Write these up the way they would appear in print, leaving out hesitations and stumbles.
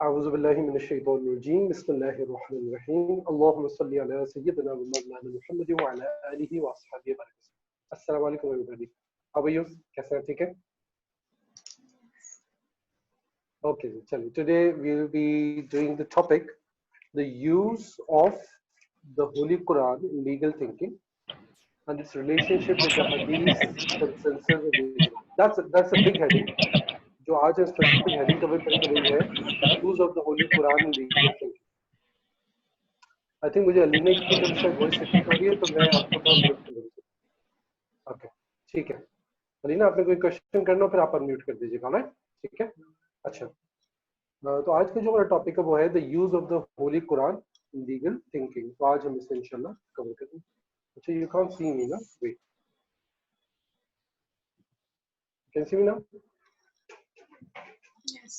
أعوذ بالله من الشيطان الرجيم بسم الله الرحمن الرحيم اللهم صل على سيدنا ومولانا محمد وعلى آله وأصحابه وسلم. अस्सलाम वालेकुम everybody. How are you? कैसे हैं? ठीक है? Okay, चलिए. Today we will be doing the topic the use of the Holy Quran in legal thinking and its relationship with the Hadith, consensus, and wisdom. That's a big heading. जो आज हम specific heading cover करके रही है use of the holy Quran in legal thinking. I think मुझे अलीना की तरफ से वॉइस रिपीट हो रही है तो मैं आपको थोड़ा म्यूट कर दूंगा. ओके ठीक है. अलीना आपने कोई क्वेश्चन करना हो फिर आप अनम्यूट कर दीजिएगा ना. ठीक है. अच्छा तो आज का जो हमारा टॉपिक है वो है the use of the holy Quran in legal thinking. तो आज हम इसे इंशाल्लाह कवर करेंगे. अच्छा यू कांट सी मी ना. Wait can see me now. Yes.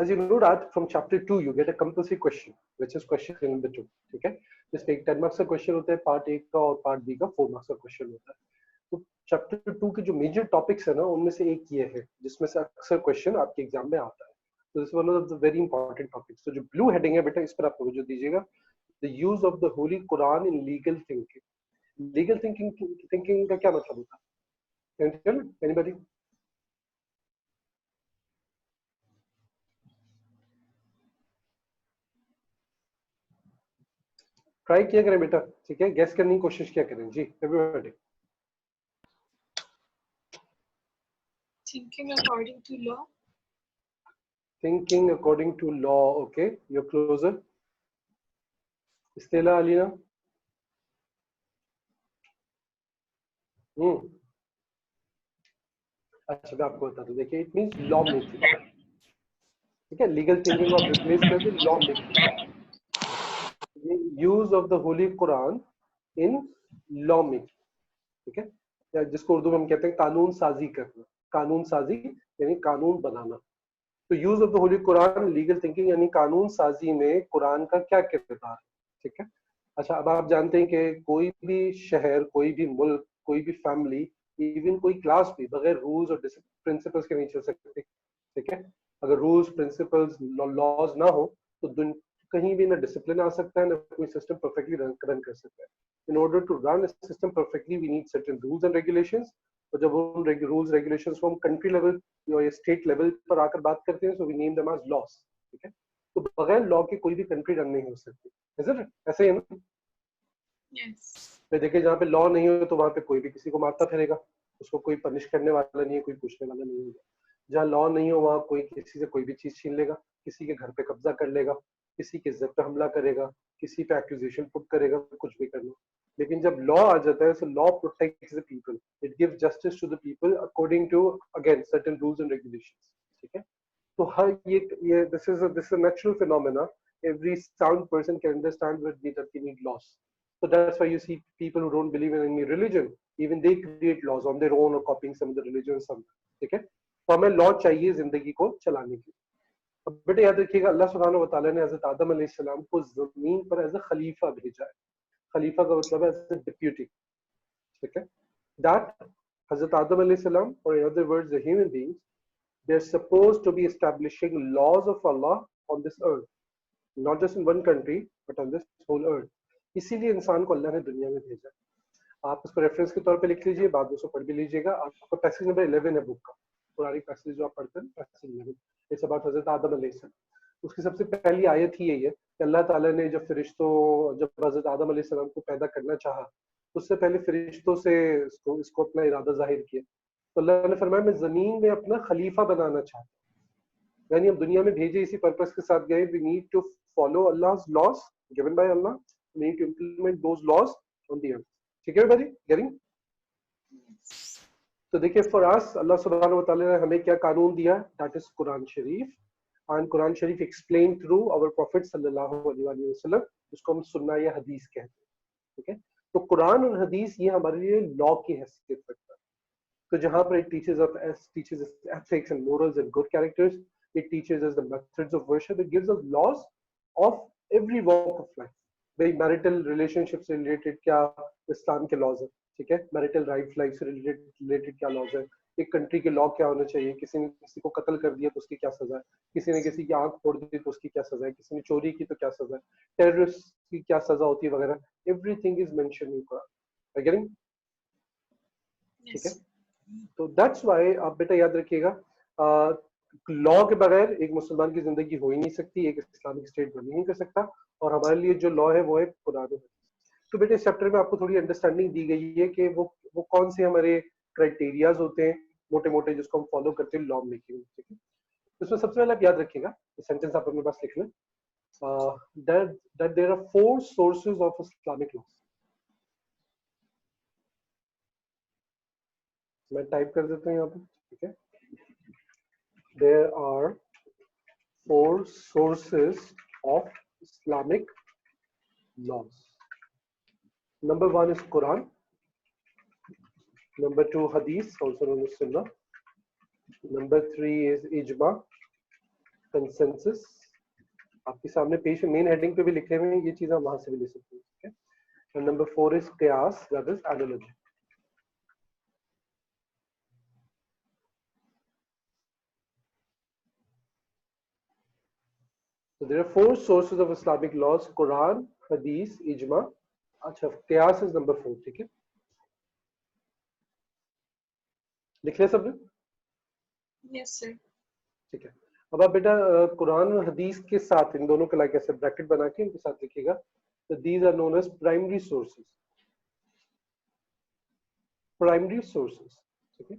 As you know that from chapter 2 you get a compulsory question which is question number 2. ठीक है. जिसमें एक 10 मार्क्स का क्वेश्चन होता है पार्ट ए का और पार्ट बी का 4 मार्क्स का क्वेश्चन होता है. तो चैप्टर 2 के जो मेजर टॉपिक्स है ना उनमें से एक ये है जिसमें से अक्सर क्वेश्चन आपके एग्जाम में आता है. तो this one of the very important topics. तो जो ब्लू हेडिंग है बेटा इस पर आप तवज्जो दीजिएगा. The use of the holy Quran in legal thinking. Legal thinking का क्या मतलब होता है? एनीबॉडी? ट्राई किया करें बेटा. ठीक है. गेस करने की कोशिश किया करें. जी everybody. Thinking according to law. Thinking according to law. Okay, you're closer. Stella, Alina. अच्छा मैं आपको बता दूं. देखिए इट मींस लॉ मेकिंग. ठीक है. लीगल थिंकिंग को आप रिप्लेस कर दें law making. Use of the holy Quran in law making. ठीक है. या जिसको उर्दू में हम कहते हैं कानून साजी करना. कानून साजी यानी कानून बनाना. तो use of the holy Quran legal thinking यानी कानून साजी में कुरान का क्या किरदार है. ठीक है. अच्छा अब आप जानते हैं कि कोई भी शहर, कोई भी मुल्क, कोई भी फैमिली, इवन कोई क्लास भी बगैर रूल्स और प्रिंसिपल्स के नहीं चल सकते. ठीक है. अगर रूल्स प्रिंसिपल्स लॉज ना हो तो कहीं भी ना डिसिप्लिन आ सकता है ना कोई सिस्टम परफेक्टली रन कर सकता है. In order to run a system perfectly we need certain rules and regulations. और जब उन रूल्स रेगुलेशंस को हम कंट्री लेवल या स्टेट लेवल पर आकर बात करते हैं so we name them as laws. ठीक है. तो बगैर लॉ के कोई भी कंट्री रन नहीं हो सकती. ऐसे ही है ना. Yes. देखिए जहाँ पे लॉ नहीं हो तो वहां पे कोई भी किसी को मारता फिरेगा. उसको कोई पनिश करने वाला नहीं है, कोई पूछने वाला नहीं होगा. जहाँ लॉ नहीं हो वहाँ कोई किसी से कोई भी चीज छीन लेगा, किसी के घर पे कब्जा कर लेगा, किसी के इज्जत पे हमला करेगा, किसी पे एक्यूजेशन पुट करेगा, कुछ भी करना. लेकिन जब लॉ आ जाता है so law protects the people. It gives justice to the people according to again certain rules and regulations. ठीक है. तो हर ये this is a natural phenomena. Every sound person can understand that we need laws. So that's why you see people who don't believe in any religion, even they create laws on their own or copying some of the religions somewhere. ठीक है. तो हमें law चाहिए जिंदगी को चलाने के लिए. अब बेटे याद रखिएगा अल्लाह सुब्हानहू व तआला ने हजरत आदम अलैहिस्सलाम को जमीन पर एज अ खलीफा भेजा है. खलीफा का मतलब है एज अ डिप्यूटी. ठीक है. दैट हजरत आदम अलैहिस्सलाम or in other words the human beings, they're supposed to be establishing laws of Allah on this earth, not just in one country but on this whole earth. इसीलिए इंसान को अल्लाह ने दुनिया में भेजा. आप उसको रेफरेंस के तौर पे लिख लीजिए, बाद में उसको पढ़ भी लीजिएगा. आपका पैसेज नंबर 11 है बुक का. पुरानी पैसेज जो आप पढ़ते हैं पैसेज 11 इट्स अबाउट हजरत आदम अलैहिस्सलाम. उसकी सबसे पहली आयत ही यही है कि अल्लाह ताला ने जब हजरत आदम अलैहिस्सलाम को पैदा करना चाहा उससे पहले फरिश्तों से इसको अपना इरादा जाहिर किया. तो अल्लाह ने फरमाया मैं जमीन में अपना खलीफा बनाना चाहता हूं. यानी हम दुनिया में भेजे इसी पर्पस के साथ गए. We need to follow Allah's laws given by Allah. We need to implement those laws on the earth. ठीक है everybody? Getting? तो देखिए for us अल्लाह सुब्हानहू व तआला ने हमें क्या कानून दिया. That is Quran Sharif. And Quran Sharif explained through our Prophet सल्लल्लाहु अलैहि वसल्लम जिसको हम सुन्ना या हदीस कहते हैं. ठीक है. तो कुरान और हदीस ये हमारे लिए लॉ की हैसियत रखता है. तो जहाँ पर it teaches us ethics and morals and good characters. It teaches us the methods of worship. It gives us laws of every walk of life. भाई मैरिटल रिलेशनशिप से रिलेटेड क्या इस्लाम के लॉज है. ठीक है, मैरिटल लाइफ से related क्या laws है, एक कंट्री के लॉ क्या होने चाहिए, किसी ने किसी को कत्ल कर दिया तो उसकी क्या सजा है, किसी ने किसी की आंख फोड़ दी तो उसकी क्या सजा है, किसी ने चोरी की तो क्या सजा है, टेररिस्ट की क्या सजा होती है वगैरह, everything is mention in Quran. ठीक है, Yes. तो दैट्स वाई आप बेटा याद रखिएगा, लॉ के बगैर एक मुसलमान की जिंदगी हो ही नहीं सकती, एक इस्लामिक स्टेट बन ही नहीं कर सकता, और हमारे लिए जो लॉ है वो है कुरान में। तो बेटे इस चैप्टर में आपको थोड़ी अंडरस्टैंडिंग दी गई है कि वो कौन से हमारे क्राइटेरियाज होते हैं मोटे मोटे जिसको हम फॉलो करते हैं लॉ मेकिंग। ठीक है, तो इसमें सबसे पहले आप याद रखिएगा, सेंटेंस आप अपने पास लिख लें, that there are 4 sources of Islamic law। मैं टाइप कर देता हूँ यहाँ पे, ठीक है, there are 4 sources of Islamic laws। Number 1 is Quran, number 2 Hadith, also known as Sunnah, number 3 is Ijma, consensus। आपके सामने पेज मेन हेडिंग पे भी लिखे हुए हैं, ये चीजें हम वहां से भी ले सकते हैं। ठीक है, and number 4 is Qiyas, that is analogy। So there are 4 sources of Islamic laws: Quran, Hadith, Ijma। अच्छा, Qiyas is number 4। ठीक है, लिख लिया सबने? Yes, sir. ठीक है, अब आप बेटा कुरान और हदीस के साथ इन दोनों के लाइक ऐसे ब्रैकेट बना के इनके साथ लिखिएगा, तो these are known as primary sources. Primary sources, ठीक है,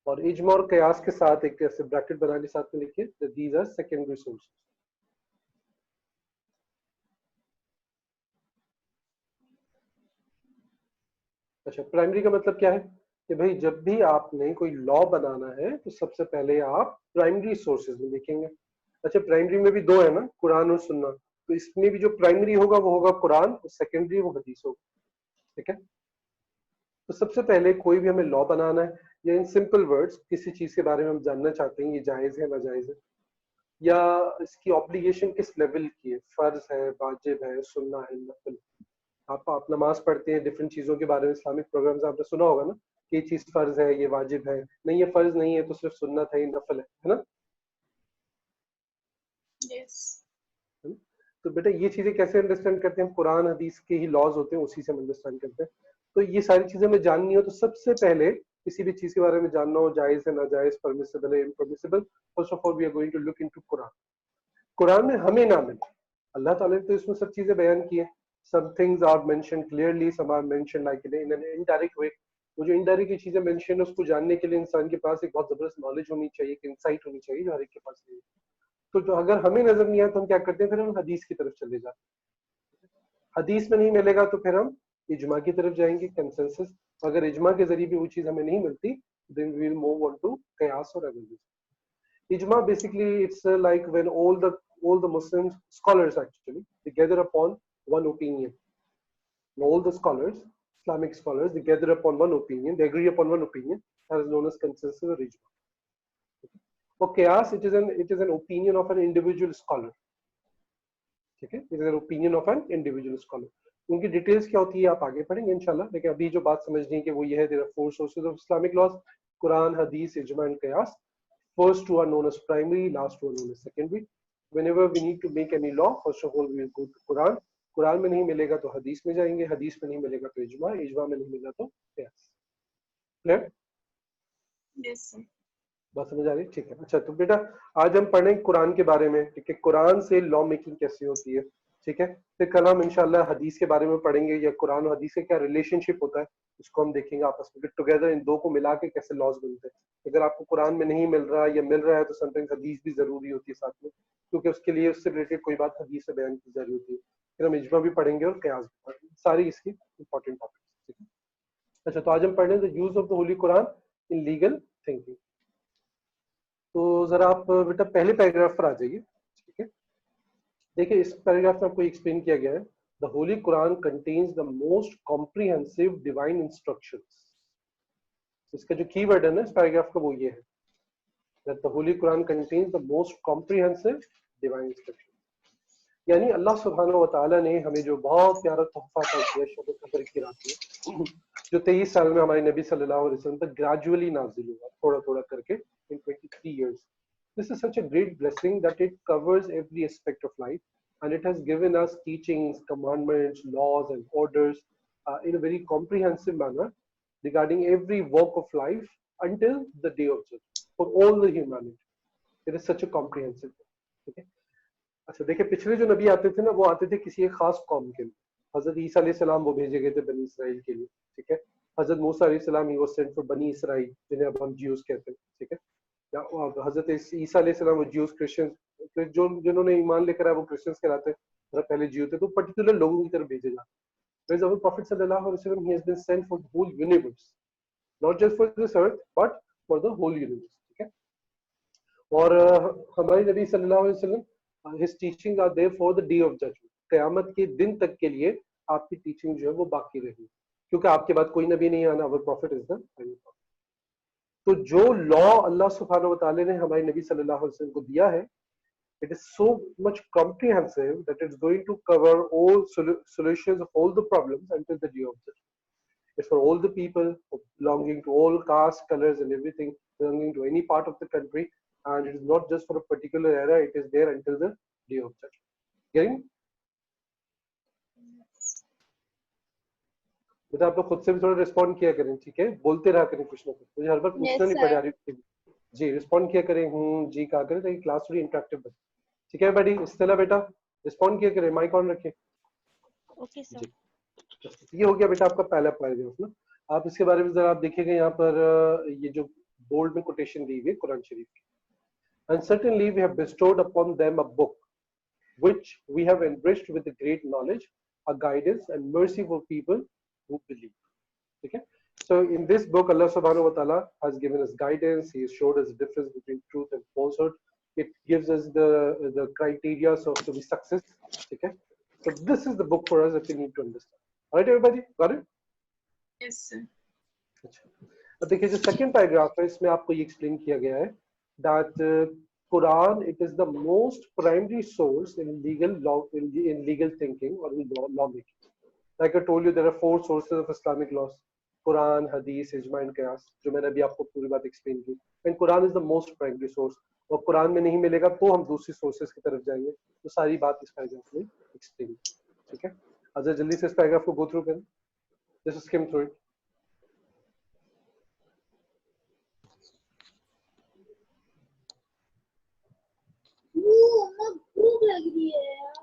और इज्मा और कयास के साथ एक ऐसे ब्रैकेट बना के साथ में लिखिए, तो दीज आर सेकेंडरी सोर्सेज। अच्छा, प्राइमरी का मतलब क्या है कि भाई जब भी आपने कोई लॉ बनाना है तो सबसे पहले आप प्राइमरी सोर्सेज में लिखेंगे। अच्छा, प्राइमरी में भी दो है ना, कुरान और सुन्ना, तो इसमें भी जो प्राइमरी होगा वो होगा कुरान और सेकेंडरी वो हदीस होगा। ठीक है, तो सबसे पहले कोई भी हमें लॉ बनाना है या इन सिंपल वर्ड्स किसी चीज के बारे में हम जानना चाहते हैं, ये जायज है नाजायज है, या इसकी ऑब्लिगेशन किस लेवल की है, फर्ज है, वाजिब है, सुन्ना है, नफल। आप नमाज पढ़ते हैं, डिफरेंट चीजों के बारे में इस्लामिक प्रोग्राम्स आपने सुना होगा ना, कि ये चीज फर्ज है, ये वाजिब है, नहीं ये फर्ज नहीं है तो सिर्फ सुन्नत है, ये नफल है ना? Yes. तो बेटा ये चीजें कैसे अंडरस्टैंड करते हैं हम, कुरान हदीस के ही लॉज होते हैं उसी से हम अंडरस्टैंड करते हैं। तो ये सारी चीजें हमें जाननी हो तो सबसे पहले किसी भी चीज के बारे में जानना हो, जायज है नाजायज, परमिसिबल है impermissible, first of all we are going to look into Quran. Quran में हमें ना मिले, अल्लाह ताला ने तो इसमें सब चीजें बयान की है, some things are mentioned clearly, some are mentioned like in an indirect way। वो जो इनडायरेक्ट चीजें मेंशन है उसको जानने के लिए इंसान के पास एक बहुत जबरदस्त नॉलेज होनी चाहिए, एक इंसाइट होनी चाहिए जो हर एक के पास नहीं है। तो जो अगर हमें नजर नहीं आया तो हम क्या करते हैं, फिर हम हदीस की तरफ चले जाते हैं। हदीस में नहीं मिलेगा तो फिर हम इजमा की तरफ जाएंगे, कंसेंसस। अगर इजमा के जरिए भी वो चीज हमें नहीं मिलती, then we will move on to कयास और analysis. Ijma basically it's like when all the Muslim scholars actually they gather upon one opinion. And all the scholars, Islamic scholars, they gather upon one opinion. They agree upon one opinion, that is known as consensus or ijma. For qiyas, it is an opinion of an individual scholar. ठीक है, it is an opinion of an individual scholar. उनकी details क्या होती है आप आगे पढ़ेंगे इंशाल्लाह, लेकिन अभी जो बात समझनी है कि वो ये है, there are 4 sources of Islamic laws: Quran, Hadith, Ijma and Qiyas। First two are known as primary, last two are known as secondary। Whenever we need to make any law, first of all we will go to Quran। Quran में नहीं मिलेगा तो हदीस में जाएंगे, हदीस में नहीं मिलेगा तो इजमा, इजमा में नहीं मिला तो कयास। क्लियर? Yes, sir. बात समझ आ रही है? ठीक है, अच्छा तो बेटा आज हम पढ़ें कुरान के बारे में। ठीक है, कुरान से लॉ मेकिंग कैसे होती है। ठीक है, फिर कल हम इंशाल्लाह हदीस के बारे में पढ़ेंगे, या कुरान और हदीस का क्या रिलेशनशिप होता है उसको हम देखेंगे आपस में, टुगेदर इन दो को मिला के कैसे लॉज बनते हैं। अगर आपको कुरान में नहीं मिल रहा या मिल रहा है तो समटाइम्स हदीस भी जरूरी होती है साथ में, क्योंकि उसके लिए उससे रिलेटेड कोई बात हदीस से बयान की जा रही होती है। फिर हम इजमा भी पढ़ेंगे और कयास भी पढ़ेंगे, सारी इसकी इंपॉर्टेंट टॉपिक। ठीक है, अच्छा तो आज हम पढ़ रहे हैं the use of the holy Quran in legal thinking. तो जरा आप बेटा पहले पैराग्राफ पर आ जाइए। ठीक है, देखिए इस पैराग्राफ में आपको एक्सप्लेन किया गया है, the holy Quran contains the most comprehensive divine instructions. इसका जो कीवर्ड है ना इस पैराग्राफ का वो ये है, that the holy Quran contains the most comprehensive divine instructions. यानी अल्लाह सुब्हानहू व तआला ने हमें जो बहुत प्यारा तोहफा अता किया शब कदर की रात में, जो 23 साल में हमारे नबी सल्लल्लाहु अलैहि वसल्लम तक ग्रेजुअली नाजिल हुआ, थोड़ा थोड़ा करके इन 23 years. This is such a great blessing that it covers every aspect of life, and it has given us teachings, commandments, laws, and orders in a very comprehensive manner regarding every walk of life until the day of judgment for all the humanity. It is such a comprehensive book. Okay? अच्छा देखिए, पिछले जो नबी आते थे ना, वो आते थे किसी एक खास कौम के लिए. हजरत ईसा अलैहि सलाम वो भेजे गए थे बनी इसराइल के लिए, ठीक है. हजरत मूसा अलैहि सलाम ही वो सेंट फॉर बनी इसराइल, जिन्हें अब हम ज्यूज कहते हैं, ठीक है. या हजरत ईसा अलैहि सलाम वो ज्यूज क्रिश्चियंस, जो जिन्होंने ईमान लेकर आया वो क्रिश्चियंस कहलाते हैं, पहले ज्यू थे, तो पर्टिकुलर लोगों की तरफ भेजे जाते हैं. Whereas our Prophet sallallahu alaihi wasallam, he has been sent for the whole universe, not just for this earth, but for the whole universe. ठीक है. और हमारे नबी सल्लल्लाहु अलैहि वसल्लम, his teachings are there for the day of judgment. क़यामत के दिन तक के लिए आपकी टीचिंग जो है वो बाकी रहेगी, क्योंकि आपके बाद कोई नबी नहीं आना. Our Prophet is the final prophet. तो जो लॉ अल्लाह सुब्हानहू व तआला ने हमारे नबी सल्लल्लाहु अलैहि वसल्लम को दिया है, it is so much comprehensive that it's going to cover all solutions of all the problems until the day of judgment. It's for all the people belonging to all castes, colors, and everything, belonging to any part of the country, and it is not just for a particular era. It is there until the day of judgment. Getting? बेटा आप लोग खुद से भी थोड़ा respond किया करें, ठीक है. बोलते रहा करें कुछ ना कुछ, मुझे हर बार पूछना नहीं पड़ रहा. जी रिस्पॉन्ड किया करें, जी कहा करें, ताकि क्लास थोड़ी इंटरेक्टिव बने. ठीक है बड़ी इस्तेला बेटा, रिस्पॉन्ड किया करें, माइक ऑन रखें. Okay sir. ये हो गया बेटा आपका पहला पैराग्राफ ना. आप इसके बारे में जरा आप देखिएगा, यहाँ पर ये जो बोल्ड में कोटेशन दी हुई है कुरान शरीफ की. And certainly we have bestowed upon them a book which we have enriched with the great knowledge, a guidance and mercy for people who believe. Okay? So in this book, Allah subhanahu wa ta'ala has given us guidance. He has showed us the difference between truth and falsehood. It gives us the criteria to be success. Okay? So this is the book for us that we need to understand. All right, everybody? Got it? Yes, sir. अब देखिए जो second paragraph है, इसमें आपको ये explain किया गया है that Quran, it is the most primary source in legal law, in legal thinking or in law making. Like I told you, there are 4 sources of Islamic laws: Quran, Hadith, Ijma and Qiyas, जो मैंने अभी आपको पूरी बात explain की. And Quran is the most primary source. और कुरान में नहीं मिलेगा तो हम दूसरी सोर्सेज की तरफ जाएंगे. तो सारी बात इस पैराग्राफ में एक्सप्लेन. ठीक है, अजय जल्दी से इस पैराग्राफ को गो थ्रू करें. Just skim through it. भूख लग रही है यार.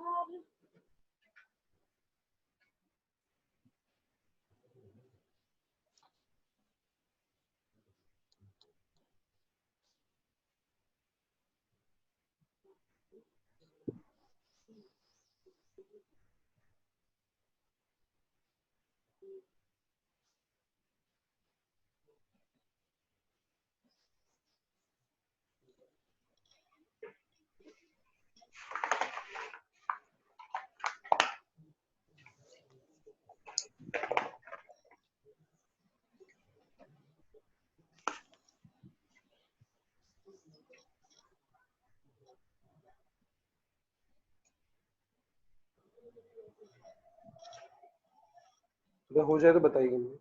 अगर हो जाए तो बताइए मुझे.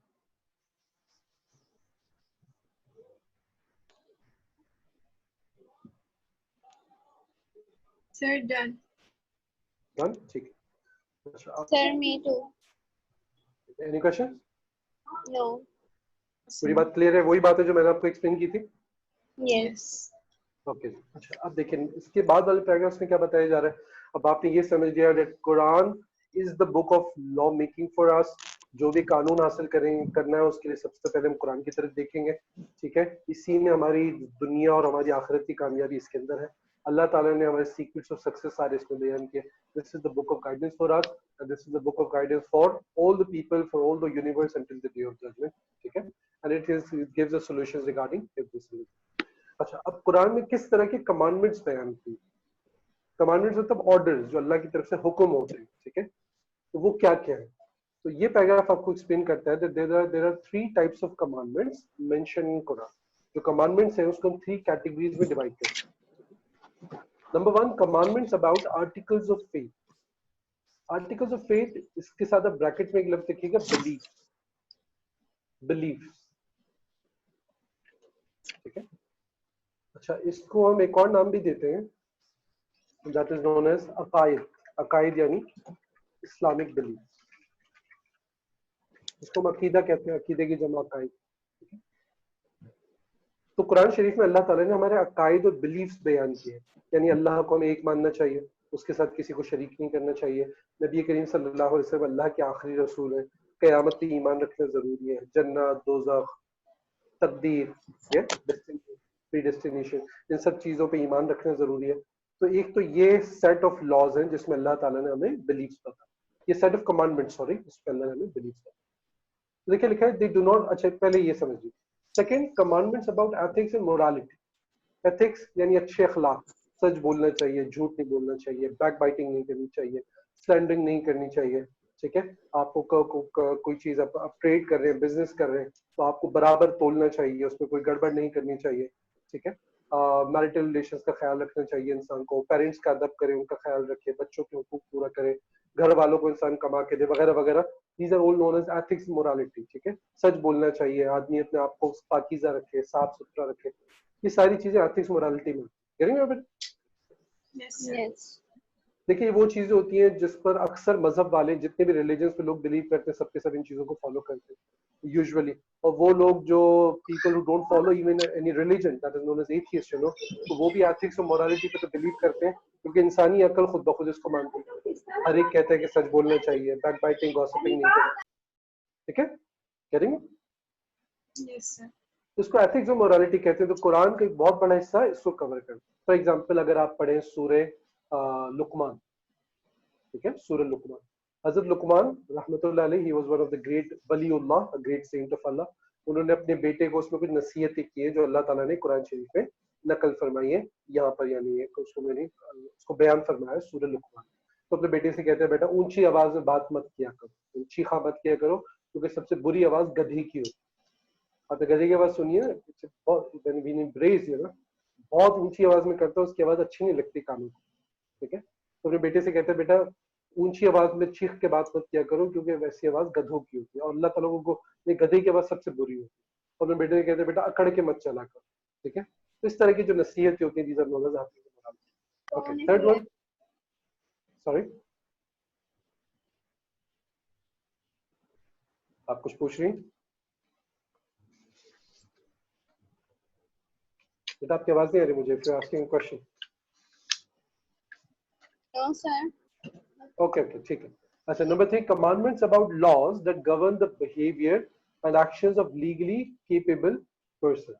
Sir, done. डन. ठीक है. अच्छा, sir me too. Any question? No. पूरी बात क्लियर है? वही बात है जो मैंने आपको एक्सप्लेन की थी. यस. ओके. अच्छा, अब देखिए इसके बाद वाले पैराग्राफ्स में क्या बताया जा रहा है. अब आपने ये समझ लिया that Quran is the book of law making for us. जो भी कानून हासिल करना है उसके लिए सबसे पहले हम कुरान की तरफ देखेंगे. ठीक है, इसी में हमारी दुनिया और हमारी आखिरत की कामयाबी इसके अंदर है. अल्लाह ताला ने हमारे सीक्रेट्स ऑफ सक्सेस सारे इसमें बयान किए. This is the book of guidance for us and this is the book of guidance for all the people, for all the universe until the day of judgment. ठीक है, and it gives us solutions regarding everything. अच्छा, अब कुरान में किस तरह के commandments बयान किए. कमांडमेंट्स मतलब ऑर्डर्स जो अल्लाह की तरफ से हुक्म होते हैं. ठीक है, तो वो क्या क्या है. तो ये पैराग्राफ आपको एक्सप्लेन करता है that there are 3 types of commandments mentioned in Quran. जो कमांडमेंट्स है उसको हम 3 कैटेगरीज में डिवाइड करते हैं. Number 1, commandments about articles of faith. Articles of faith, इसके साथ आप ब्रैकेट में एक लफ्ज लिखिएगा बिलीफ, बिलीफ, ठीक है। अच्छा, इसको हम एक और नाम भी देते हैं, दैट इज नोन एज अकायद, अकायद यानी इस्लामिक बिलीफ, इसको हम अकीदा कहते हैं, अकीदे की जमा अकायद। तो कुरान शरीफ में अल्लाह ताला ने हमारे अकायद और बिलीफ्स बयान किए, यानी अल्लाह को हमें एक मानना चाहिए, उसके साथ किसी को शरीक नहीं करना चाहिए, नबी करीम सल्लल्लाहु अलैहि वसल्लम अल्लाह के आखिरी रसूल हैं, क़यामत पे ईमान रखना जरूरी है, जन्नत, दोज़ख, तकदीर, ये प्रीडेस्टिनेशन, इन सब चीजों पे ईमान रखना जरूरी है। तो एक तो ये सेट ऑफ लॉज हैं जिसमें अल्लाह ताला ने हमें बिलीव्स बताया, ये सेट ऑफ कमांडमेंट, सॉरी, जिसमें अल्लाह ने हमें बिलीव्स बताया। देखिए लिखा है दे डू नॉट, अच्छा पहले ये समझिए। Second, commandments about ethics and morality. Ethics यानी अच्छे अखलाक, सच बोलना चाहिए, झूठ नहीं बोलना चाहिए, बैक बाइटिंग नहीं करनी चाहिए, स्लैंडरिंग नहीं करनी चाहिए, ठीक है। आपको कोई चीज आप ट्रेड कर रहे हैं, बिजनेस कर रहे हैं, तो आपको बराबर तोलना चाहिए, उसमें कोई गड़बड़ नहीं करनी चाहिए, ठीक है। मैरिटल रिलेशंस का ख्याल रखना चाहिए इंसान को, पेरेंट्स का अदब करे, उनका ख्याल रखे, बच्चों के हुकूक पूरा करे, घर वालों को इंसान कमा के दे, वगैरह वगैरह। These are all known as ethics morality, ठीक है। सच बोलना चाहिए, आदमी अपने आप को पाकीज़ा रखे, साफ सुथरा रखे, ये सारी चीजें एथिक्स मोरालिटी में। Yes, sir. Yes. देखिए वो चीजें होती हैं जिस पर अक्सर मजहब वाले, जितने भी रिलीजन पे लोग बिलीव करते हैं, सबके सब इन चीजों को फॉलो करते हैं यूजुअली। और वो लोग जो people who don't follow even any religion, that is known as atheist, you know, तो वो भी एथिक्स और मोरालिटी पे तो बिलीव करते हैं, क्योंकि इंसानी अकल खुद ब खुद इसको मानती है। हर एक कहता है कि सच बोलना चाहिए, बैक बाइटिंग, गॉसिपिंग नहीं करना, ठीक है। करेंगे Yes, sir. इसको एथिक्स और मोरालिटी कहते हैं। तो कुरान का एक बहुत बड़ा हिस्सा इसको कवर करता है। फॉर एग्जाम्पल अगर आप पढ़ें सूरे लुकमान, ठीक है, सूरह लुकमान, हजरत लुकमान रहमतुल्लाह अलैहि, he was one of the great वलीउल्लाह, a great saint of Allah. उन्होंने अपने बेटे को उसमें कुछ नसीहतें की है जो अल्लाह ताला ने कुरान शरीफ में नकल फरमाई है यहाँ पर, यानी उसको मैंने उसको बयान फरमाया सूरह लुकमान। तो अपने बेटे से कहते हैं बेटा ऊंची आवाज में बात मत किया करो, चीखा मत किया करो, क्योंकि सबसे बुरी आवाज गधी की होती है। आप गधी की आवाज सुनिए ना, बहुत बहुत ऊंची आवाज में करता है, उसकी आवाज अच्छी नहीं लगती कानों को, ठीक है। तो अपने बेटे से कहते हैं बेटा ऊंची आवाज में चीख के बात मत किया करो, क्योंकि वैसी आवाज गधों की होती है, और अल्लाह ताला को ये गधे की आवाज सबसे बुरी होती है। और अपने बेटे से कहते हैं बेटा अकड़ के मत चला करो, ठीक है। तो इस तरह की जो नसीहतें होती है, these are known as ethics. Okay, third one, sorry आप कुछ पूछ रही हैं बेटा? आपकी आवाज नहीं आ रही मुझे, if you are asking question. No, sir. Okay okay, ठीक है। अच्छा, number 3, commandments about laws that govern the behaviour and actions of legally capable persons.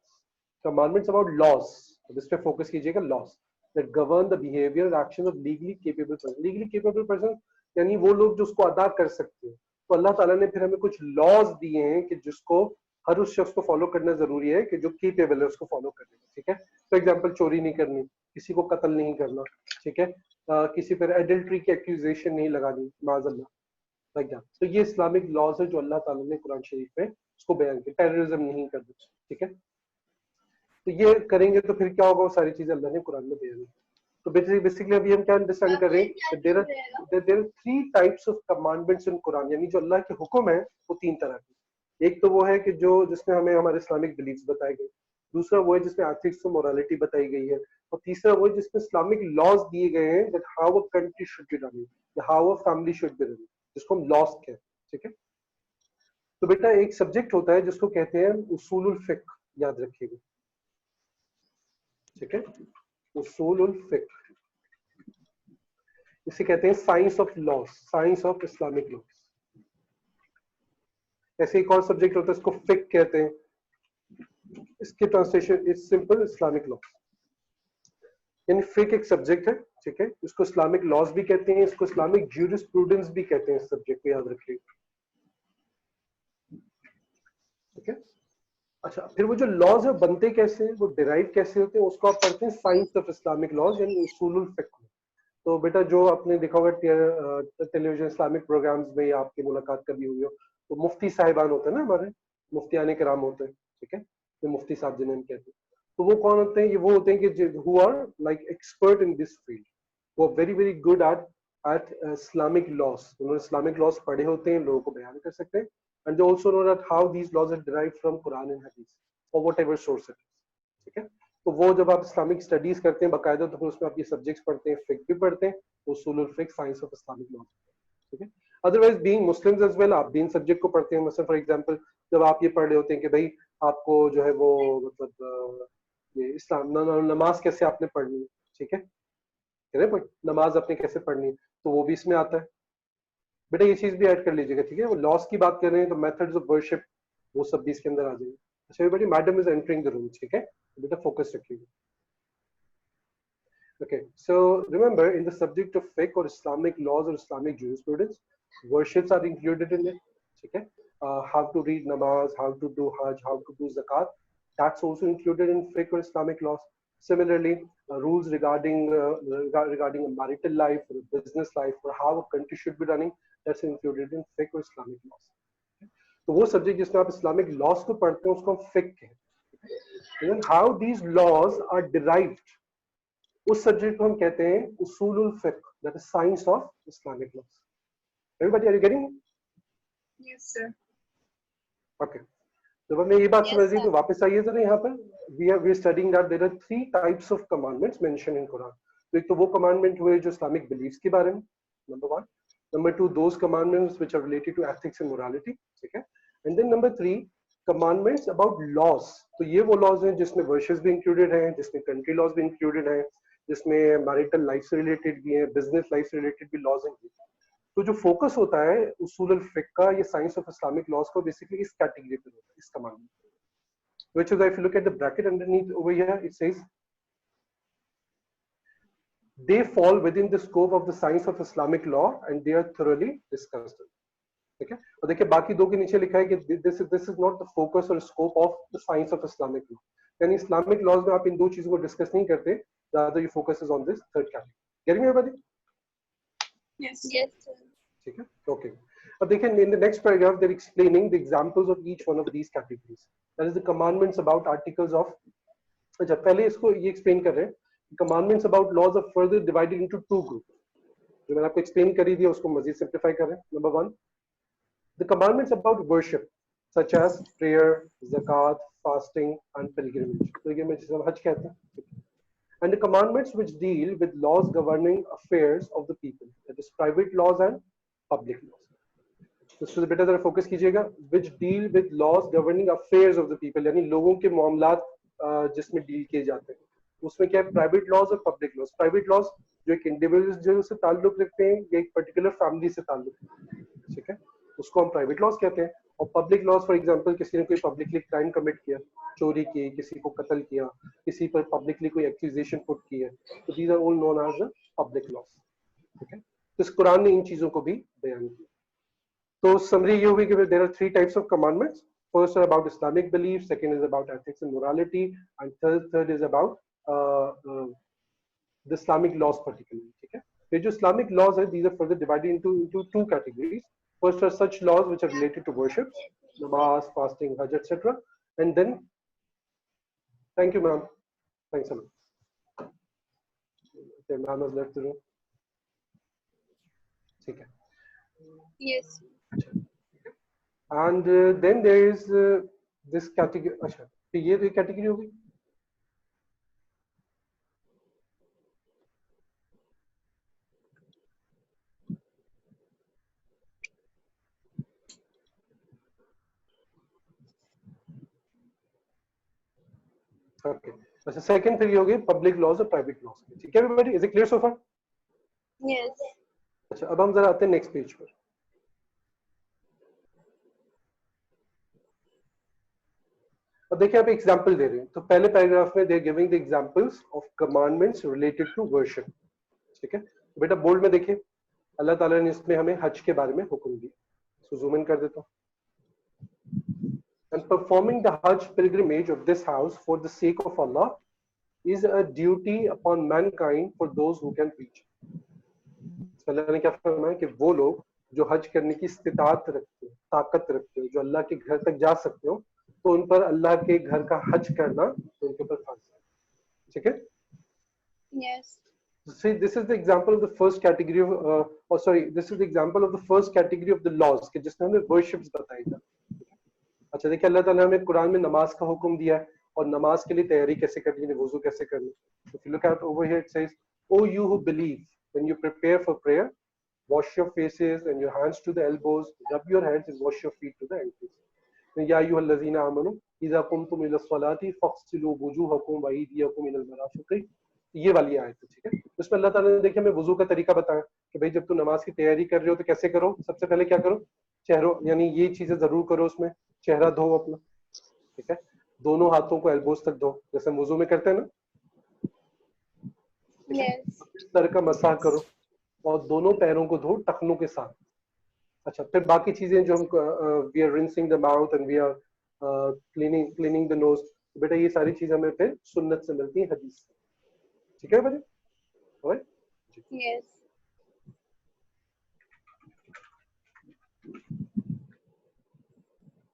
Commandments about laws, इस पे फोकस कीजिएगा, laws that govern the behaviour and actions of legally capable person. Legally capable person यानी वो लोग जो उसको अदा कर सकते हैं। तो अल्लाह ताला ने फिर हमें कुछ लॉज दिए हैं कि जिसको हर उस शख्स को फॉलो करना जरूरी है, कि जो केपेबल है उसको फॉलो करने का, ठीक है। फॉर एग्जाम्पल चोरी नहीं करनी, किसी को कत्ल नहीं करना, ठीक है, किसी पर एडल्ट्री की एक्यूजेशन नहीं लगानी, माज़अल्लाह, लाइक दैट। तो ये इस्लामिक लॉज है जो अल्लाह ताला ने कुरान शरीफ में उसको बयान किया। टेररिज्म नहीं करना, ठीक है। तो ये करेंगे तो फिर क्या होगा, वो सारी चीजें अल्लाह ने कुरान में बयान की। तो बेसिकली अभी हम क्या अंडरस्टैंड कर रहे हैं, there are 3 types of commandments in Quran, यानी जो अल्लाह के हुक्म है वो 3 तरह के। एक तो वो है कि जो जिसमें हमें हमारे इस्लामिक बिलीफ्स बताए गए, दूसरा वो है जिसमें एथिक्स और मोरालिटी बताई गई है, और तीसरा वो है जिसमें इस्लामिक लॉज दिए गए हैं that how a country should be run, how a family should be run, जिसको हम लॉज कहते हैं, ठीक है। तो बेटा एक सब्जेक्ट होता है जिसको कहते हैं उसूलुल फिक्र, याद रखिएगा, ठीक है, उसूलुल फिक्र, इसे कहते हैं science of laws, science of Islamic laws. ऐसे एक और सब्जेक्ट होता है इसको फिक्र कहते हैं, इसकी translation is simple Islamic law. यानी फिक्र एक सब्जेक्ट है, ठीक है, इसको इस्लामिक लॉज भी कहते हैं, इसको इस्लामिक ज्यूरिस्प्रूडेंस भी कहते हैं, इस सब्जेक्ट को याद रखिएगा, ठीक है। अच्छा, फिर वो जो लॉज है बनते कैसे हैं, वो डिराइव कैसे होते हैं, उसको आप पढ़ते हैं साइंस ऑफ इस्लामिक लॉज यानी उसूलुल फिक्र। तो बेटा जो आपने देखा होगा टेलीविजन इस्लामिक प्रोग्राम्स में या आपकी मुलाकात कभी हुई हो, तो मुफ्ती साहिबान होते हैं ना हमारे, मुफ्तियाने कराम होते हैं, ठीक है, तो मुफ्ती साहब जिन्हें हम कहते हैं। तो वो कौन होते हैं, ये वो होते हैं कि who are like expert in this field, वो very very good at at Islamic laws. उन्होंने Islamic laws पढ़े होते हैं, लोगों को बयान कर सकते हैं. And they also know that how these laws are derived from Quran and Hadith or whatever source it is. ठीक है? तो वो जब आप इस्लामिक स्टडीज करते हैं बाकायदा, तो फिर उसमें आप ये सब्जेक्ट्स पढ़ते हैं, फिक्र भी पढ़ते हैं, उसूलुल फिक्र, साइंस ऑफ इस्लामिक लॉ. ठीक है? Otherwise being Muslims as well, आप भी इन सब्जेक्ट को पढ़ते हैं. मतलब फॉर एग्जांपल जब आप ये पढ़ रहे होते हैं कि भाई आपको जो है वो मतलब ये इस्लाम नमाज कैसे आपने पढ़नी है, ठीक है, बट नमाज आपने कैसे पढ़नी है, तो वो भी इसमें आता है. बेटा ये चीज भी ऐड कर लीजिएगा. ठीक है, वो लॉस की बात कर रहे हैं तो मेथड्स ऑफ वर्शिप वो सब भी इसके अंदर आ जाएंगे. अच्छा बेटा, madam is entering the room. ठीक है, बेटा फोकस रखिएगा. Okay, so remember in the subject of fiqh or Islamic laws or Islamic jurisprudence, worships are included in it. Okay, how to read namaz, how to do hajj, how to do zakat, that's also included in fiqh or Islamic laws. Similarly, rules regarding regarding a marital life or a business life or how a country should be running, that's included in fiqh or Islamic laws. तो वो subject जिसमें आप Islamic laws को पढ़ते हैं उसको हम फिqh कहते हैं. And how these laws are derived, उस सब्जेक्ट को हम कहते हैं उसूलुल फिक्र, that is science of Islamic law. Everybody are you getting? Yes, sir. Okay, जब हमें ये बात Yes, समझ गई sir. तो वापस आइए जरा यहाँ पर. We are studying that there are 3 types of commandments mention in Quran. तो एक तो वो कमांडमेंट हुए जो इस्लामिक बिलीफ्स के बारे में, number 1. Number 2, those commandments which are related to ethics and morality. ठीक है, and then number 3, commandments about laws. तो ये वो लॉज हैं जिसमें वर्शिप्स भी इंक्लूडेड हैं, जिसमें कंट्री लॉज भी इंक्लूडेड हैं, जिसमें मैरिटल लाइफ से रिलेटेड भी है, बिजनेस लाइफ से रिलेटेड भी लॉज हैं. तो जो फोकस होता है उसूलुल फिक्र का, ये साइंस ऑफ इस्लामिक लॉज को बेसिकली इस कैटेगरी पे होता है, इस commandment, which is if you look at the bracket underneath over here, it says they fall within the scope of the science of Islamic law and they are thoroughly discussed. ठीक है, और देखिए बाकी दो के नीचे लिखा है कि this is not the focus or scope of the science of Islamic law. यानी इस्लामिक लॉज में आप इन दो चीजों को डिस्कस नहीं करते, rather you focus is on this third category. Getting me everybody? Yes. Yes, sir. ठीक है, ओके. अब देखिए in the next paragraph they're explaining the examples of each one of these categories. That is the commandments about articles of. अच्छा, पहले इसको ये explain कर रहे हैं. Commandments about laws are further divided into 2 groups. जो मैंने आपको एक्सप्लेन करी थी उसको मजीद सिंप्लीफाई कर रहे हैं. Number 1, the commandments about worship such as prayer, zakat, fasting and pilgrimage. Pilgrimage जिसे हम हज कहते हैं. And the commandments which deal with laws governing affairs of the people, that is private laws and public laws. तो बेटा जरा focus कीजिएगा. which deal with laws governing affairs of the people, यानी लोगों के मामलात जिसमें डील किए जाते हैं. उसमें क्या है, प्राइवेट लॉज और पब्लिक लॉज. प्राइवेट लॉज जो एक इंडिविजुअल से ताल्लुक रखते हैं या एक पर्टिकुलर फैमिली से ताल्लुक रखते हैं, ठीक है, उसको हम प्राइवेट लॉज कहते हैं. और पब्लिक लॉज फॉर एग्जांपल किसी ने कोई पब्लिकली क्राइम कमिट किया, चोरी की, किसी को कत्ल किया, किसी पर पब्लिकली कोई एक्यूजेशन पुट की है, तो these are all known as the public laws. ठीक है, तो इस कुरान ने इन चीजों को भी बयान किया. तो समरी ये हुई कि there are 3 types of commandments. First are about Islamic belief, second is about ethics and morality, and third is about the Islamic laws particularly. ठीक है, ये जो Islamic laws है, these are further divided into 2 categories. First are such laws which are related to worship, namaz, fasting, hajj, etc. And then, thank you ma'am, thanks a lot. Okay, ma'am has left the room. ठीक है. Yes. And then there is this category. अच्छा, तो ये तो category होगी. Okay, अच्छा second फिर ये हो गई पब्लिक लॉज और प्राइवेट लॉज. ठीक है everybody, is it clear so far? Yes. अच्छा, अब हम जरा आते हैं नेक्स्ट पेज पर. अब देखिए आप एग्जांपल दे रहे हैं. तो पहले पैराग्राफ में they are giving the examples of commandments related to worship. ठीक है, तो बेटा बोल्ड में देखिए अल्लाह ताला ने इसमें हमें हज के बारे में हुक्म दिया. सो जूम इन कर देता हूं. And performing the Hajj pilgrimage of this house for the sake of Allah is a duty upon mankind for those who can reach. अल्लाह ने क्या फरमाया कि वो लोग जो हज करने की इस्तिताअत रखते हो, ताकत रखते हो, जो अल्लाह के घर तक जा सकते हो, तो उन पर अल्लाह के घर का हज करना तो उनके ऊपर फर्ज है. ठीक है. Yes. See, this is the example of the first category of, this is the example of the first category of the laws कि जिसने हमें worships बताई था. अच्छा देखिए अल्लाह ताला ने हमें कुरान में नमाज का हुक्म दिया है और नमाज के लिए तैयारी कैसे करनी है, वुजू कैसे करनी है. If you look at over here, it says, "O you who believe, when you prepare for prayer, wash your faces and your hands to the elbows, rub your heads and wash your feet to the ankles. या अय्युहल्लज़ीना आमनू इज़ा कुमतुम इलस्सलाति फ़ग़सिलू वुजूहकुम व अयदियकुम इलल मराफ़िक़." ये वाली आयत है, ठीक है. उसमें अल्लाह ताला ने देखिए हमें वुजू का तरीका बताया कि भाई जब तुम नमाज की तैयारी कर रहे हो तो कैसे करो. सबसे पहले क्या करो, चेहरों यानी ये चीजें जरूर करो, उसमें चेहरा धो अपना, ठीक है. दोनों हाथों को एल्बोस तक धो जैसे हम वुजू में करते हैं ना. Yes. इस तरह का मसाह करो और दोनों पैरों को धो टखनों के साथ. अच्छा फिर बाकी चीजें जो हम we are rinsing the mouth and we are cleaning the nose, बेटा ये सारी चीजें हमें फिर सुन्नत से मिलती है, हदीस से. ठीक है भाई. राइट. Yes.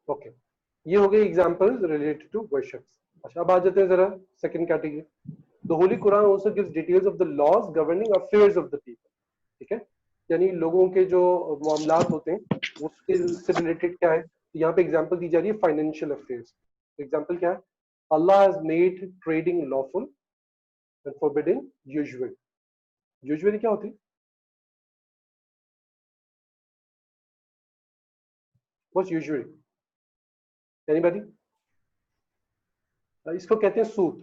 ओके ये हो गए एग्जांपल्स रिलेटेड टू वर्शिप्स. अच्छा अब आ जाते हैं जरा second category. The holy Quran also gives details of the laws governing affairs of the people. ठीक है, यानी लोगों के जो मामलात होते हैं उसके से रिलेटेड क्या है. यहाँ पे एग्जांपल दी जा रही है फाइनेंशियल अफेयर्स. एग्जांपल क्या है, Allah has made trading lawful and forbidding usual. Usually क्या होती है, व्हाट्स यूजुअली एनीबॉडी. इसको कहते हैं सूद.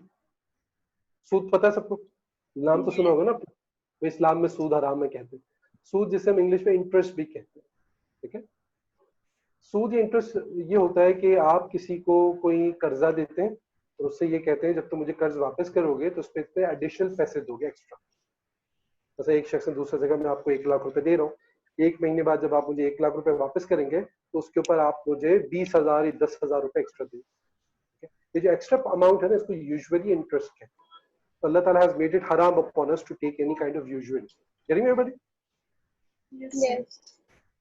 सूद पता है सबको, नाम तो सुना होगा ना. तो इस्लाम में सूद हराम है कहते हैं. सूद जिसे हम इंग्लिश में इंटरेस्ट भी कहते हैं. ठीक है, सूद या इंटरेस्ट ये होता है कि आप किसी को कोई कर्जा देते हैं और उससे ये कहते हैं जब तुम मुझे कर्ज वापस करोगे तो उस पर एडिशनल पैसे दोगे एक्स्ट्रा. जैसे एक शख्स ने दूसरी जगह मैं आपको 1 लाख रुपए दे रहा हूँ, 1 महीने बाद जब आप मुझे 1 लाख रुपए वापस करेंगे तो उसके ऊपर आप मुझे 20,000 या 10,000 रुपए एक्स्ट्रा देंगे. ये जो एक्स्ट्रा अमाउंट है ना इसको यूजुअली इंटरेस्ट कहते हैं. Allah Ta'ala has made it haram upon us to take any kind of usury. Getting me everybody? Yes.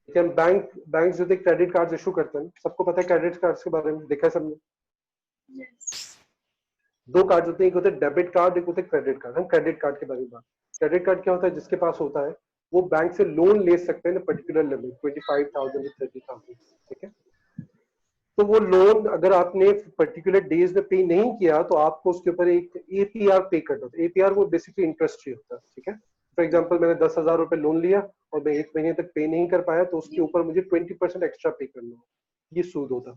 हम बैंक्स जो क्रेडिट कार्ड इशू करते हैं, सबको पता है क्रेडिट कार्ड्स के बारे में, देखा है सबने. Yes. 2 कार्ड होते हैं, एक होता है डेबिट कार्ड, एक होता है क्रेडिट कार्ड. हम क्रेडिट कार्ड के बारे में बात. क्रेडिट कार्ड क्या होता है, जिसके पास होता है वो बैंक से लोन ले सकते हैं पर्टिकुलर लिमिट 25,000 या 30,000. ठीक है, तो वो लोन अगर आपने पर्टिकुलर डेज में पे नहीं किया तो आपको उसके ऊपर एक एपीआर पे करना होता है. एपीआर वो बेसिकली इंटरेस्ट ही होता है. ठीक है, फॉर एग्जांपल मैंने 10,000 रुपए लोन लिया और मैं 1 महीने तक पे नहीं कर पाया तो उसके ऊपर मुझे 20% एक्स्ट्रा पे करना होगा. ये सूद होता है.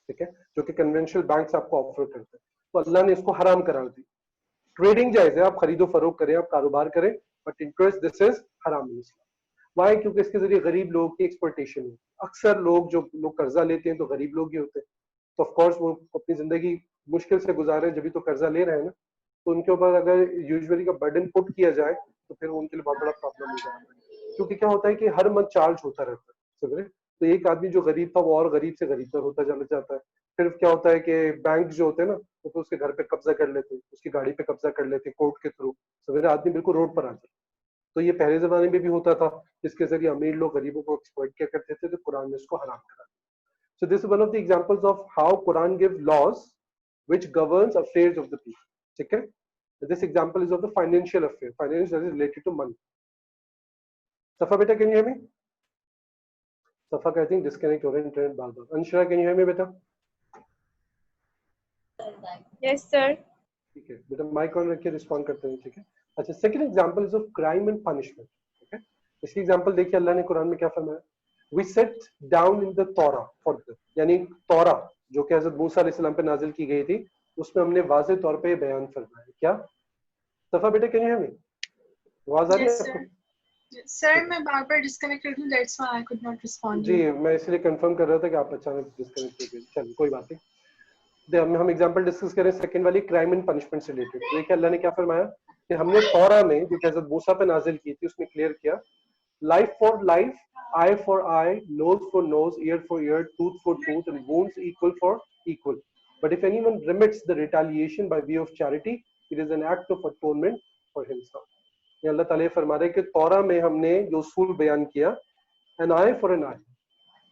ठीक है, जो कि कन्वेंशनल बैंक्स आपको ऑफर करते हैं. तो अल्लाह ने इसको हराम करार दी. ट्रेडिंग जायज है, आप खरीदो फरोख्त करें, आप कारोबार करें, बट इंटरेस्ट दिस इज हराम इन इस्लाम. वाई, क्योंकि इसके जरिए गरीब लोगों की एक्सप्लॉयटेशन है. अक्सर लोग जो लोग कर्जा लेते हैं तो गरीब लोग ही होते हैं. तो ऑफ कोर्स वो अपनी जिंदगी मुश्किल से गुजार रहे हैं, जब भी तो कर्जा ले रहे हैं ना. तो उनके ऊपर अगर यूजुअली का बर्डन पुट किया जाए तो फिर उनके लिए बहुत बड़ा प्रॉब्लम हो जाता है. क्योंकि क्या होता है कि हर मंथ चार्ज होता रहता है. समझ रहे, तो एक आदमी जो गरीब था वो और गरीब से गरीब तर होता चला जाता है. फिर क्या होता है कि बैंक जो होते हैं ना वो तो उसके घर पे कब्जा कर लेते हैं, उसकी गाड़ी पे कब्जा कर लेते हैं कोर्ट के थ्रू. समझ रहे, आदमी बिल्कुल रोड पर आ जाता है. तो ये पहले जमाने में भी होता था, जिसके जरिए अमीर लोग गरीबों को एक्सप्लॉइट किया करते थे. तो कुरान ने इसको हराम करा. So this is one of the examples of how Quran gives laws which governs affairs of the people. ठीक है, this example is of the financial affair, finance that is related to money. Safa beta, can you hear me? Safa I think disconnect हो रहा है internet bar bar. Anshara, can you hear me बेटा? Yes, sir. ठीक है बेटा, mic on रख के respond करते हैं. ठीक है, अच्छा second example is of crime and punishment. ठीक है, इसकी एग्जांपल देखिए अल्लाह ने कुरान में क्या फरमाया. We set down in the Torah for them, यानी तौरा जो कि हजरत मूसा अलैहिस्सलाम पे नाजिल की गई थी, उसमें हमने वाज़े तौर पे बयान फरमाया. क्या सफा बेटा, कैन यू हियर मी? आवाज आ रही है आपको? सर मैं बार-बार डिस्कनेक्टेड हूं, that's why I could not respond. जी मैं इसलिए कंफर्म कर रहा था कि आप अचानक डिस्कनेक्ट हो गए. चलिए कोई बात नहीं. हम एग्जांपल डिस्कस करें सेकंड वाली क्राइम एंड पनिशमेंट से रिलेटेड. देखिए अल्लाह ने क्या फरमाया कि हमने तौरा में जो हजरत मूसा पे नाजिल की थी उसमें क्लियर किया, life for life, eye for eye, nose for nose, ear for ear, tooth for tooth, and wounds equal for equal. But if anyone remits the retaliation by way of charity, it is an act of atonement for himself. ये अल्लाह ताला फरमा रहे कि तौरा में हमने जो उसूल बयान किया, an eye for an eye,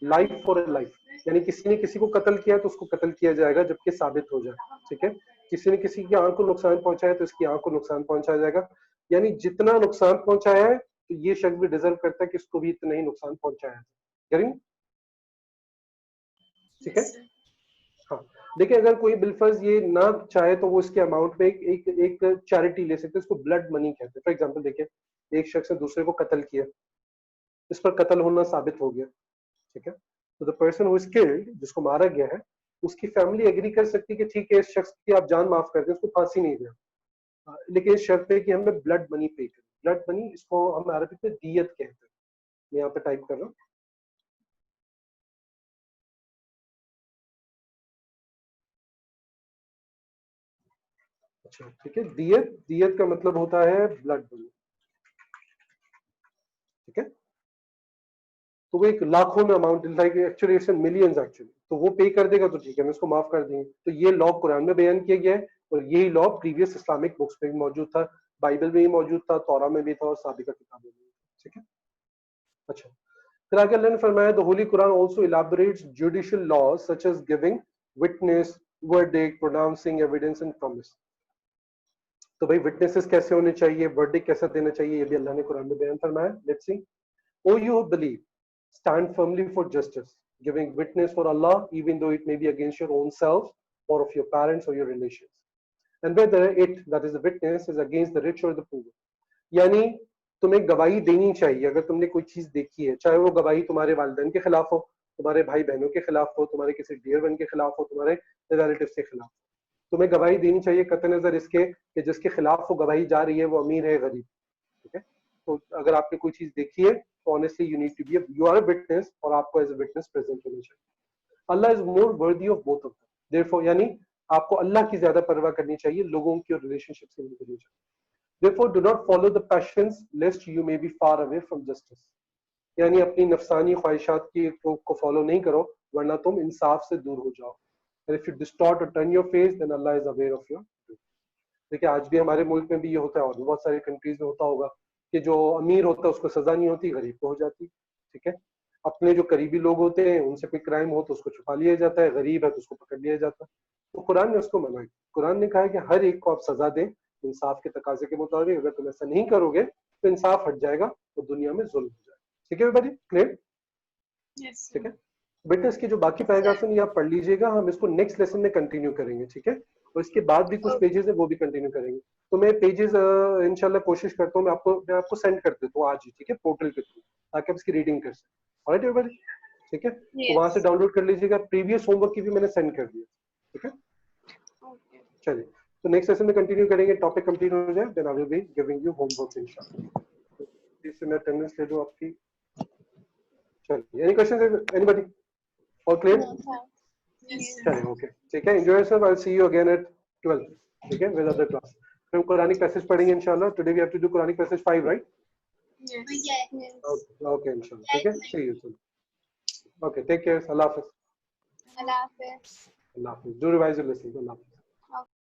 life for a life, यानी किसी ने किसी को कत्ल किया तो उसको कत्ल किया जाएगा जबकि साबित हो जाए. ठीक है, किसी ने किसी की आंख को नुकसान पहुंचाया तो इसकी आंख को नुकसान पहुंचाया जाएगा. यानी जितना नुकसान पहुंचाया है तो ये शख्स भी डिजर्व करता है कि इसको भी इतना ही नुकसान पहुंचाया है। ठीक है। Yes, sir. हाँ, देखिए अगर कोई बिलफर्ज ये ना चाहे तो वो इसके अमाउंट में एक चैरिटी ले सकते हैं, इसको ब्लड मनी कहते हैं। फॉर एग्जांपल देखिए एक शख्स ने दूसरे को कत्ल किया, इस पर कत्ल होना साबित हो गया, ठीक है, तो the person who is killed, जिसको मारा गया है, उसकी फैमिली एग्री कर सकती है कि ठीक है इस शख्स की आप जान माफ कर दें, उसको फांसी नहीं दें, लेकिन इस शर्त पे कि हमें ब्लड मनी पे करें। ब्लड मनी, इसको हम अरबिक में दियत कहते हैं। मैं यहाँ पे टाइप कर रहा हूँ। अच्छा ठीक है, दियत, दियत का मतलब होता है ब्लड मनी, ठीक है, तो वो एक लाखों में amount, like actually it's in millions actually, तो वो पे कर देगा तो ठीक है, हम इसको माफ कर देंगे। तो ये लॉ कुरान में बयान किया गया है और यही लॉ प्रीवियस इस्लामिक बुक्स में भी मौजूद था, बाइबल में भी मौजूद था, तौरा में भी था और साबिका किताबों में भी, ठीक है। अच्छा, फिर आगे अल्लाह ने फरमाया the holy Quran also elaborates judicial laws such as giving witness, verdict, pronouncing evidence and promise. तो भाई विटनेसेस कैसे होने चाहिए, वर्डिक्ट कैसा देना चाहिए, ये भी अल्लाह ने कुरान में बयान फरमाया। Let's see, O you believe, stand firmly for justice, giving witness for Allah, even though it may be against your own self or of your parents or your relations, and whether it, that is the witness, is against the rich or the poor. यानी तुम्हें गवाही देनी चाहिए अगर तुमने कोई चीज देखी है, चाहे वो गवाही तुम्हारे वालिदैन के खिलाफ हो, तुम्हारे भाई बहनों के खिलाफ हो, तुम्हारे किसी डियर वन के खिलाफ हो, तुम्हारे रिलेटिव के खिलाफ, तुम्हें गवाही देनी चाहिए कतई नजर इसके कि जिसके खिलाफ वो गवाही जा रही है वो अमीर है गरीब, ठीक है। तो अगर आपने कोई चीज देखी है तो honestly you need to be, you are a witness और आपको एज अ विटनेस प्रेजेंट होना चाहिए। अल्लाह is more worthy of both of them, therefore यानी आपको अल्लाह की ज्यादा परवाह करनी चाहिए, लोगों की और रिलेशनशिप से नहीं करनी चाहिए। Therefore do not follow the patience लेस्ट you may be far away from justice, यानी अपनी नफसानी ख्वाहिशात की को फॉलो नहीं करो वरना तुम इंसाफ से दूर हो जाओ। And if you distort or turn your face, then Allah is aware of your doing. देखिए आज भी हमारे मुल्क में भी ये होता है और बहुत सारे कंट्रीज में होता होगा कि जो अमीर होता है उसको सजा नहीं होती, गरीब को हो जाती, ठीक है। अपने जो करीबी लोग होते हैं उनसे कोई क्राइम हो तो उसको छुपा लिया जाता है, गरीब है तो उसको पकड़ लिया जाता है। तो कुरान ने उसको मना किया, कुरान ने कहा है कि हर एक को आप सजा दें इंसाफ के तकाजे के मुताबिक, अगर तुम ऐसा नहीं करोगे तो इंसाफ हट जाएगा तो दुनिया में जुल्म हो जाएगा। ठीक है एवरीबॉडी, क्लियर? Yes, sir. ठीक है बेटा, इसके जो बाकी पैराग्राफ है ये आप पढ़ लीजिएगा, हम इसको नेक्स्ट लेसन में कंटिन्यू करेंगे, ठीक है। और इसके बाद भी कुछ पेजेस है वो भी कंटिन्यू करेंगे। तो मैं पेजेस इंशाल्लाह कोशिश करता हूँ मैं आपको सेंड कर देता हूँ आज ही, ठीक है, पोर्टल के थ्रू, ताकि आप इसकी रीडिंग कर सकें। ऑलराइट एवरीबॉडी, ठीक है। तो वहां से डाउनलोड कर लीजिएगा, प्रीवियस होमवर्क की भी मैंने सेंड कर दिया, ठीक है। Okay. चलिए, तो नेक्स्ट सेशन में कंटिन्यू करेंगे, टॉपिक कंप्लीट हो जाए then I will be giving you homework इंशाल्लाह। इससे मैं अटेंडेंस ले लूं आपकी। चलिए, any questions anybody? All clear? No, sir. Yes, sir. चलिए, ओके, ठीक है, enjoy yourself, I will see you again at 12, ठीक है, विद अदर क्लास। फिर हम कुरानिक पैसेज पढ़ेंगे इंशाल्लाह। Today we have to do Quranic passage 5, right? Yes. Yes. Okay इंशाल्लाह, ठीक है, see you soon. Okay, take care, अल्लाह हाफिज़। Allah Hafiz. अल्लाह हाफिज़, डू रिवाइज योर लेसन, अल्लाह हाफिज़।